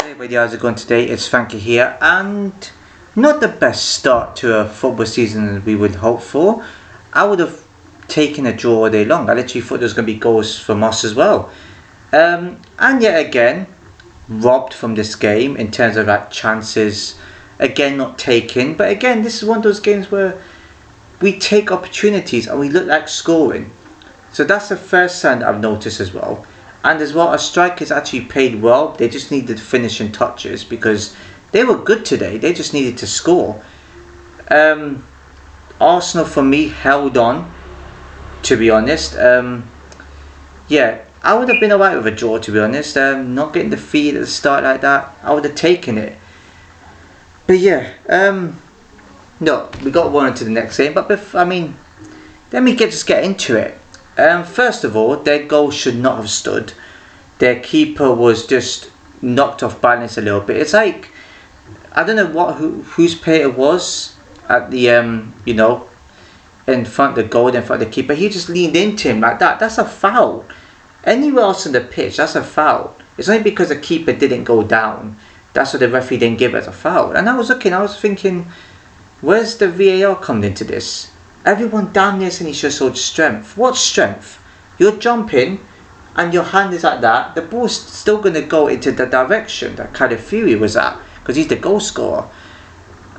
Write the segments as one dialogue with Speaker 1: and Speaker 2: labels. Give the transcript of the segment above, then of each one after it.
Speaker 1: Hey everybody, how's it going today? It's Frankie here, and not the best start to a football season we would hope for. I would have taken a draw all day long. I literally thought there was going to be goals from us as well. And yet again, robbed from this game in terms of like chances, again not taken. But again, this is one of those games where we take opportunities and we look like scoring. So that's the first sign that I've noticed as well. And as well, our strikers actually played well. They just needed finishing touches because they were good today. They just needed to score. Arsenal, for me, held on, to be honest. Yeah, I would have been alright with a draw, to be honest. Not getting defeated at the start like that, I would have taken it. But yeah, no, we got one into the next game. But let me just get into it. First of all, their goal should not have stood. Their keeper was just knocked off balance a little bit. It's like, I don't know whose play it was at the in front of the goal, in front of the keeper. He just leaned into him like that. That's a foul. Anywhere else on the pitch, that's a foul. It's only because the keeper didn't go down. That's what the referee didn't give as a foul. And I was thinking, where's the VAR coming into this? Everyone down there saying he should show strength. What strength? You're jumping and your hand is like that. The ball's still going to go into the direction that Frankie'S was at because he's the goal scorer.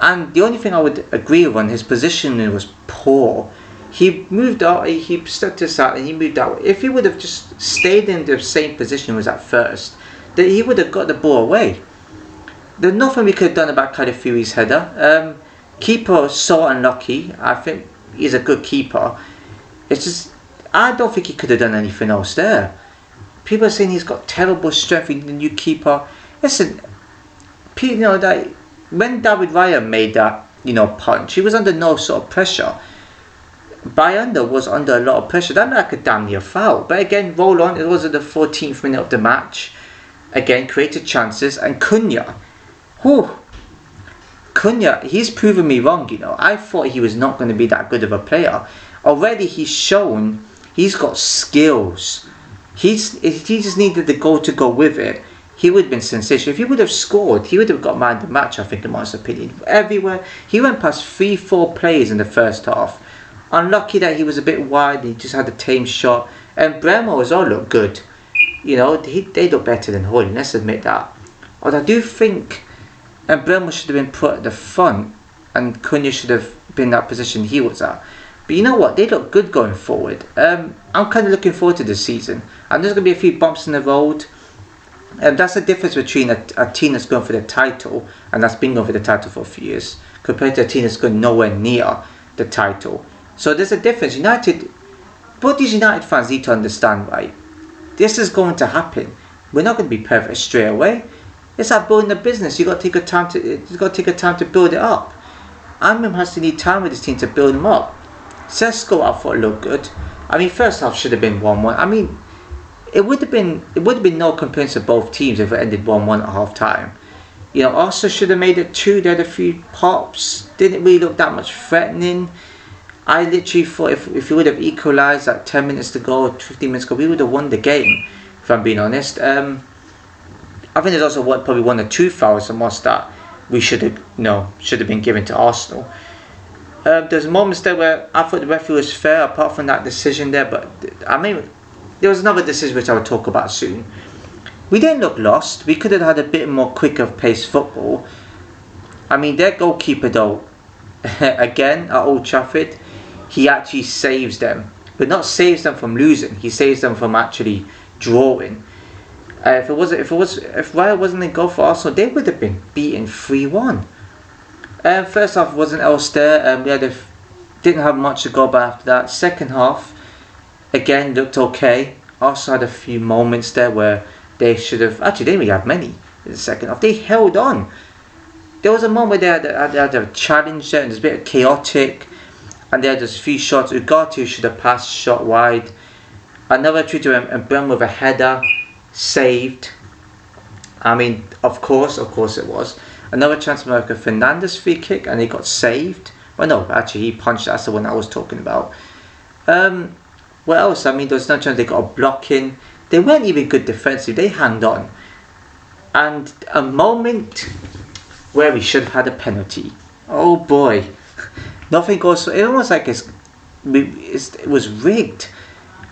Speaker 1: And the only thing I would agree with on his positioning was poor. He moved out, he stepped this out and he moved out. If he would have just stayed in the same position he was at first, then he would have got the ball away. There's nothing we could have done about Frankie'S header. Keeper so unlucky. I think he's a good keeper. It's just, I don't think he could have done anything else there. People are saying he's got terrible strength in the new keeper. Listen, that when David Raya made that punch, he was under no sort of pressure. Bayanda was under a lot of pressure. That looked like a damn near foul. But again, roll on. It was at the 14th minute of the match. Again, created chances. And Cunha, he's proven me wrong, I thought he was not going to be that good of a player. Already he's shown he's got skills. If he just needed the goal to go with it, he would have been sensational. If he would have scored, he would have got man of the match, I think, in my opinion. Everywhere. He went past 3-4 players in the first half. Unlucky that he was a bit wide, he just had a tame shot. And Bremo as well looked good. They look better than Holding, let's admit that. Although I do think and Bremo should have been put at the front and Cunha should have been in that position he was at. But you know what? They look good going forward. I'm kind of looking forward to this season. And there's going to be a few bumps in the road. That's the difference between a team that's going for the title and that's been going for the title for a few years compared to a team that's going nowhere near the title. So there's a difference. Both these United fans need to understand, right? This is going to happen. We're not going to be perfect straight away. It's like building a business. You've got to take a time to build it up. Amram has to need time with his team to build them up. Sesko, I thought, looked good. First half should have been 1-1. It would have been no complaints of both teams if it ended 1-1 at half time. Arsenal should have made it 2. They had a few pops. Didn't really look that much threatening. I literally thought if we would have equalised at 10 minutes to go, 15 minutes to go, we would have won the game, if I'm being honest. I think there's also probably 1 or 2 fouls from us that we should have been given to Arsenal. There's moments there where I thought the referee was fair apart from that decision there, but there was another decision which I will talk about soon. We didn't look lost. We could have had a bit more quicker paced football. Their goalkeeper though, again at Old Trafford, he actually saves them, but not saves them from losing. He saves them from actually drawing. If Raya wasn't in goal for Arsenal, they would have been beaten 3-1. First half wasn't else there. We didn't have much to go by after that. Second half, again looked okay. Arsenal had a few moments there where they should have. Actually, they didn't really have many in the second half. They held on. There was a moment where they had a challenge there, and it was a bit chaotic. And they had just a few shots. Ugarte should have passed, shot wide. Another treat to him, and Brem with a header. Saved. Of course it was. Another chance for America Fernandes free kick and he got saved. Well, no, actually he punched. That's the one I was talking about. What else? There's no chance they got a block in. They weren't even good defensively. They hanged on. And a moment where we should have had a penalty. Oh boy. Nothing goes. It almost like it was rigged.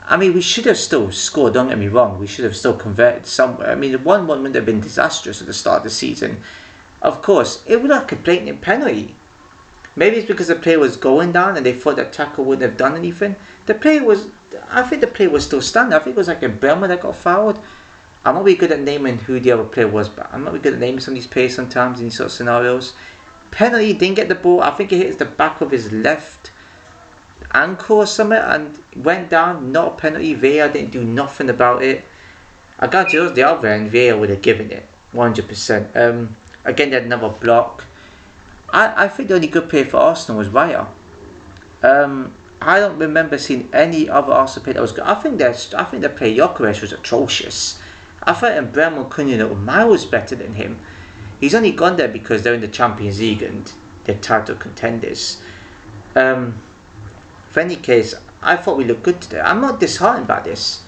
Speaker 1: I mean, we should have still scored, don't get me wrong. We should have still converted somewhere. I mean, the 1-1 would have been disastrous at the start of the season. Of course, it would have a blatant penalty. Maybe it's because the player was going down and they thought that tackle wouldn't have done anything. I think the player was still standing. I think it was like a Bremer that got fouled. I'm not really good at naming who the other player was, but I'm not really good at naming some of these players sometimes in these sort of scenarios. Penalty, didn't get the ball. I think it hits the back of his left ankle or something and went down. Not a penalty. VAR didn't do nothing about it. I got to the other end. VAR would have given it 100%. Again, they had another block. I think the only good player for Arsenal was Raya. I don't remember seeing any other Arsenal player that was good. I think the player Gyökeres was atrocious. I thought Bremer Cunha were miles better than him. He's only gone there because they're in the Champions League and they're title contenders. For any case, I thought we looked good today. I'm not disheartened by this.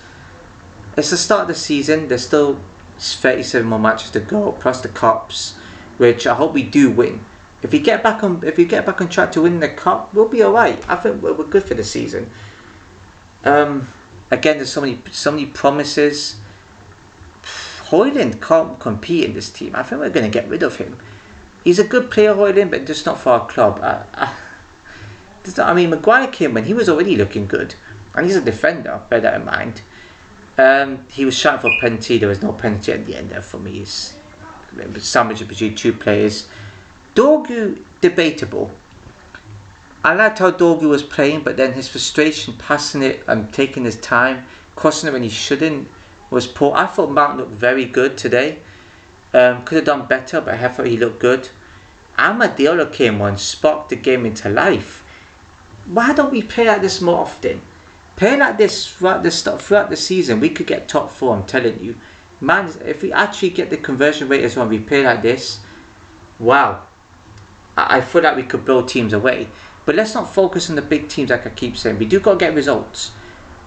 Speaker 1: It's the start of the season. There's still 37 more matches to go, plus the cups, which I hope we do win. If we get back on track to win the cup, we'll be alright. I think we're good for the season. Again, there's so many promises. Højlund can't compete in this team. I think we're going to get rid of him. He's a good player, Højlund, but just not for our club. I mean, Maguire came when he was already looking good, and he's a defender. Bear that in mind. He was shot for a penalty. There was no penalty at the end there for me. It's sandwiched between two players. Dorgu, debatable. I liked how Dorgu was playing, but then his frustration passing it and taking his time, crossing it when he shouldn't, was poor. I thought Mount looked very good today. Could have done better, but I thought he looked good. Amad Diallo came on, sparked the game into life. Why don't we play like this more often? Play like this throughout the season, we could get top 4, I'm telling you. Man, if we actually get the conversion rate as well, we play like this, wow. I feel like we could blow teams away. But let's not focus on the big teams like I keep saying. We do got to get results.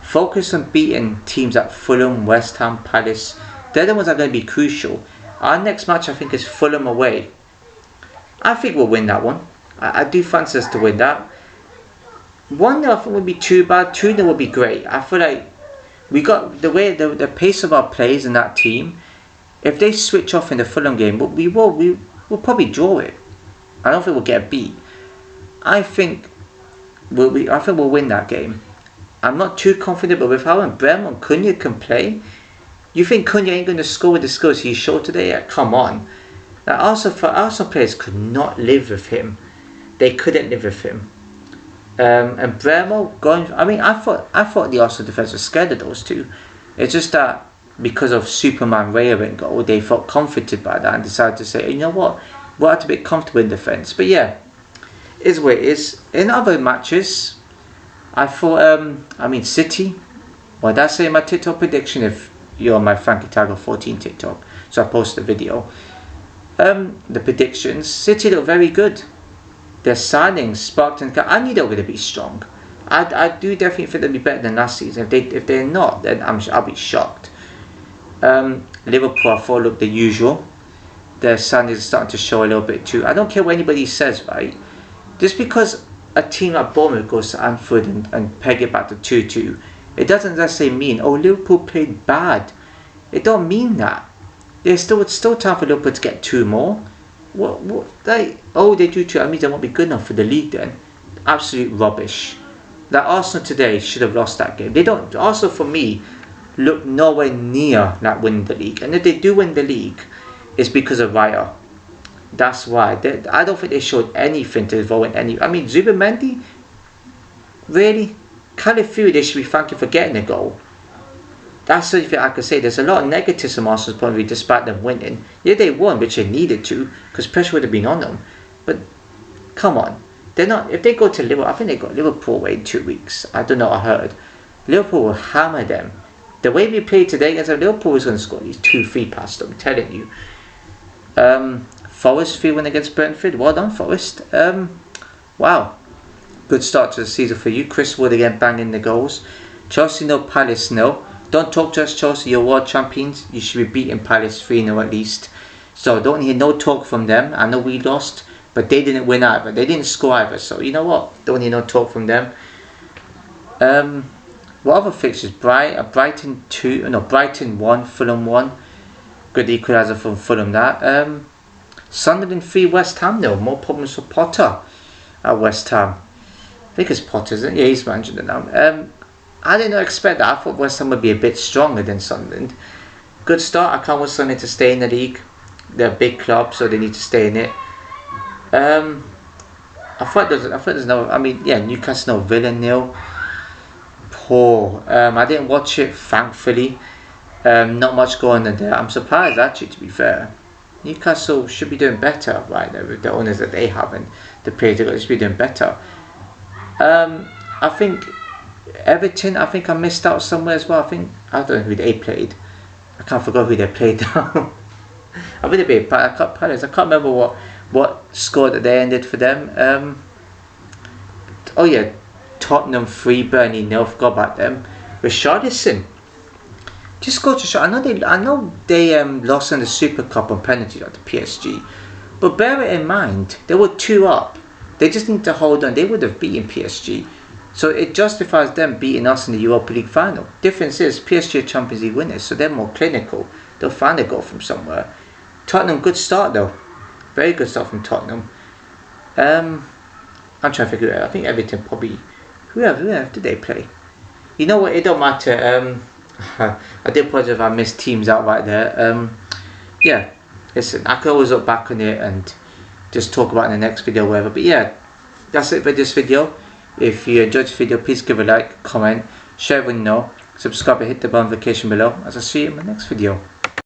Speaker 1: Focus on beating teams like Fulham, West Ham, Palace. They're the ones that are going to be crucial. Our next match, I think, is Fulham away. I think we'll win that one. I do fancy us to win that. 1-0 I think would be too bad. 2-0 would be great. I feel like we got the pace of our players in that team. If they switch off in the Fulham game, we'll probably draw it. I don't think we'll get a beat. I think we'll win that game. I'm not too confident, but with how Bremer and Cunha can play, you think Cunha ain't going to score with the skills he showed today? Yeah, come on. Now, Arsenal players could not live with him. They couldn't live with him. And Bremer going. I mean, I thought the Arsenal defence was scared of those two. It's just that because of Superman Raya in goal, they felt comforted by that and decided to say, you know what, we're a bit comfortable in defence. But yeah, is what it is. In other matches, I thought, City. Well, that's say my TikTok prediction if you're on my Frankie'S 14 TikTok. So I posted a video. The predictions. City look very good. Their signings sparked and I knew they were going to be strong. I do definitely think they'll be better than last season. If they're not, then I'll be shocked. Liverpool, I thought looked the usual. Their signings are starting to show a little bit too. I don't care what anybody says, right? Just because a team like Bournemouth goes to Anfield and peg it back to 2-2, it doesn't necessarily mean, oh, Liverpool played bad. It don't mean that. It's still time for Liverpool to get 2 more. They do 2, that means they won't be good enough for the league then. Absolute rubbish. That Arsenal today should have lost that game. They don't. Arsenal, for me, look nowhere near like winning the league. And if they do win the league, it's because of Raya. That's why. I don't think they showed anything to involve in any. I mean, Zubimendi, really? Kind of feel they should be thanking for getting a goal. That's the only thing I can say. There's a lot of negatives from Arsenal's point of view despite them winning. Yeah, they won, which they needed to, because pressure would have been on them. But, come on. They're not. If they go to Liverpool, I think they got Liverpool away in 2 weeks. I don't know, I heard. Liverpool will hammer them. The way we played today against them, Liverpool is going to score at least 2-3 past them, I'm telling you. Forest 3-1 against Brentford. Well done, Forest. Wow. Good start to the season for you. Chris Wood again banging the goals. Chelsea 0, Palace 0. Don't talk to us, Chelsea. You're world champions. You should be beating Palace 3-0 at least. So don't hear no talk from them. I know we lost, but they didn't win either. They didn't score either. So you know what? Don't hear no talk from them. What other fixtures? Brighton 1, Fulham 1. Good equaliser from Fulham. That. Sunderland 3, West Ham 0. More problems for Potter at West Ham. I think it's Potter, isn't it? Yeah, he's managing it now. I did not expect that. I thought West Ham would be a bit stronger than Sunderland. Good start. I can't want Sunderland to stay in the league. They're a big club, so they need to stay in it. I thought there's no. I mean, yeah, Newcastle 0, Villa 0. Poor. I didn't watch it, thankfully. Not much going on there. I'm surprised, actually, to be fair. Newcastle should be doing better right now with the owners that they have and the players they should be doing better. I think Everton, I think I missed out somewhere as well. I don't know who they played. I can't forget who they played now. I think they played Palace. I can't remember what score that they ended for them. Oh yeah, Tottenham 3, Burnley 0. Forgot about them. Richarlison. Just go to show. I know they lost in the Super Cup on penalties at the PSG, but bear it in mind they were 2 up. They just need to hold on. They would have beaten PSG, so it justifies them beating us in the Europa League final. Difference is PSG are Champions League winners, so they're more clinical. They'll find a goal from somewhere. Tottenham, good start though. Very good start from Tottenham. I'm trying to figure it out. I think Everton probably. Who did they play? You know what? It don't matter. I did apologize if I missed teams out right there. Yeah, listen, I can always look back on it and just talk about it in the next video or whatever. But yeah, that's it for this video. If you enjoyed this video, please give a like, comment, share when you know, subscribe and hit the notification below as I see you in my next video.